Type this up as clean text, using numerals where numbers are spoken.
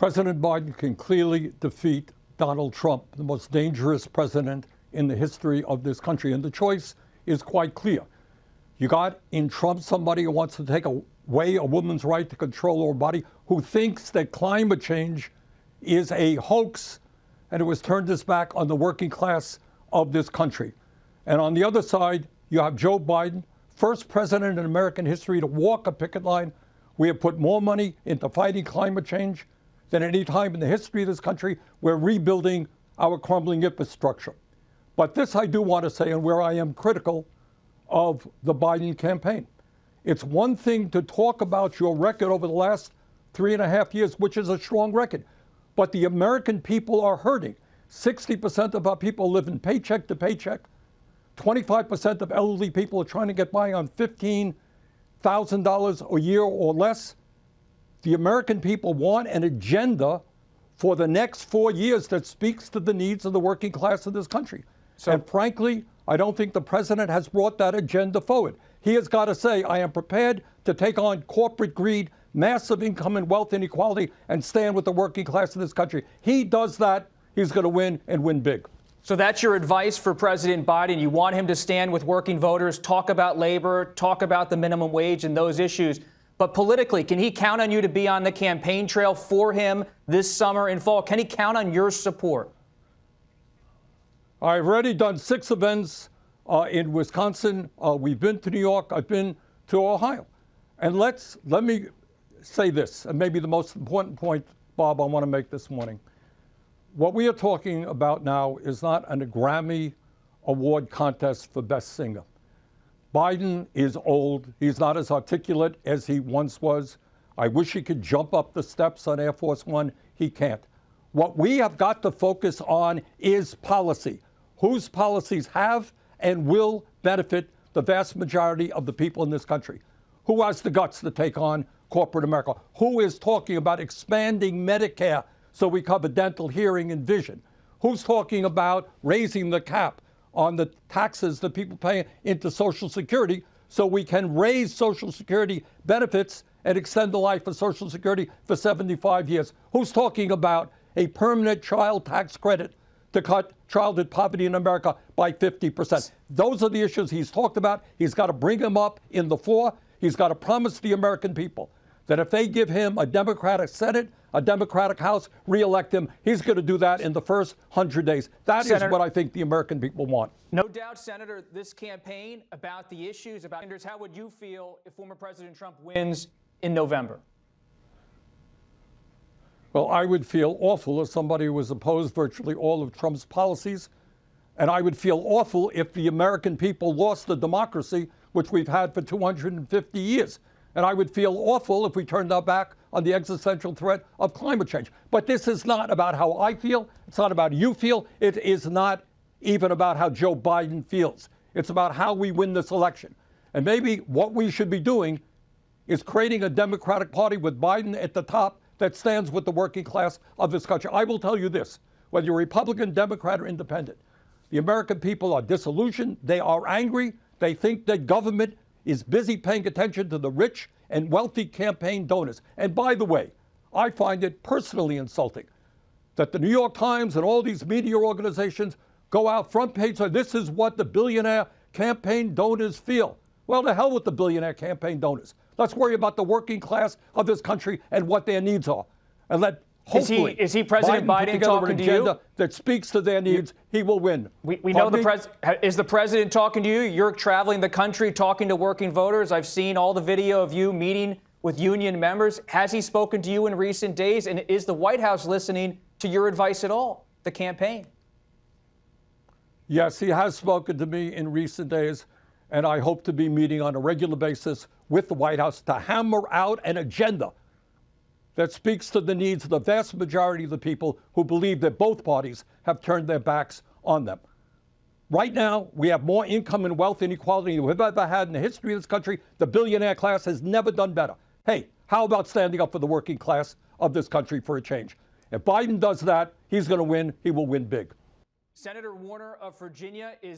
President Biden can clearly defeat Donald Trump, the most dangerous president in the history of this country. And the choice is quite clear. You got in Trump somebody who wants to take away a woman's right to control her body, who thinks that climate change is a hoax, and who has turned his back on the working class of this country. And on the other side, you have Joe Biden, first president in American history to walk a picket line. We have put more money into fighting climate change than any time in the history of this country. We're rebuilding our crumbling infrastructure. But this I do want to say, and where I am critical of the Biden campaign. It's one thing to talk about your record over the last 3.5 years, which is a strong record. But the American people are hurting. 60% of our people live in paycheck to paycheck. 25% of elderly people are trying to get by on $15,000 a year or less. The American people want an agenda for the next 4 years that speaks to the needs of the working class of this country. And frankly, I don't think the president has brought that agenda forward. He has got to say, I am prepared to take on corporate greed, massive income and wealth inequality, and stand with the working class of this country. He does that, he's going to win, and win big. So that's your advice for President Biden. You want him to stand with working voters, talk about labor, talk about the minimum wage and those issues. But politically, can he count on you to be on the campaign trail for him this summer and fall? Can he count on your support? I've already done 6 events in Wisconsin. We've been to New York. I've been to Ohio. And let me say this, and maybe the most important point, Bob, I want to make this morning. What we are talking about now is not a Grammy Award contest for Best Singer. Biden is old. He's not as articulate as he once was. I wish he could jump up the steps on Air Force One. He can't. What we have got to focus on is policy. Whose policies have and will benefit the vast majority of the people in this country? Who has the guts to take on corporate America? Who is talking about expanding Medicare so we cover dental, hearing, and vision? Who's talking about raising the cap on the taxes that people pay into Social Security so we can raise Social Security benefits and extend the life of Social Security for 75 years? Who's talking about a permanent child tax credit to cut childhood poverty in America by 50%? Those are the issues he's talked about. He's got to bring them up in the floor. He's got to promise the American people that if they give him a Democratic Senate, a Democratic House, re-elect him, he's going to do that in the first 100 days. That is what I think the American people want. No doubt, Senator, this campaign about the issues, about how would you feel if former President Trump wins in November? Well, I would feel awful as somebody who was opposed virtually all of Trump's policies. And I would feel awful if the American people lost the democracy, which we've had for 250 years. And I would feel awful if we turned our back on the existential threat of climate change. But this is not about how I feel. It's not about you feel. It is not even about how Joe Biden feels. It's about how we win this election. And maybe what we should be doing is creating a Democratic Party with Biden at the top that stands with the working class of this country. I will tell you this, whether you're Republican, Democrat, or independent, the American people are disillusioned. They are angry. They think that government is busy paying attention to the rich and wealthy campaign donors. And by the way, I find it personally insulting that the New York Times and all these media organizations go out front page, so this is what the billionaire campaign donors feel. Well, to hell with the billionaire campaign donors. Let's worry about the working class of this country and what their needs are. And let hopefully is he President Biden talking to you? That speaks to their needs. He will win. We know is the president talking to you? You're traveling the country talking to working voters. I've seen all the video of you meeting with union members. Has he spoken to you in recent days? And is the White House listening to your advice at all, the campaign? Yes, he has spoken to me in recent days. And I hope to be meeting on a regular basis with the White House to hammer out an agenda that speaks to the needs of the vast majority of the people who believe that both parties have turned their backs on them. Right now, we have more income and wealth inequality than we've ever had in the history of this country. The billionaire class has never done better. Hey, how about standing up for the working class of this country for a change? If Biden does that, he's going to win. He will win big. Senator Warner of Virginia is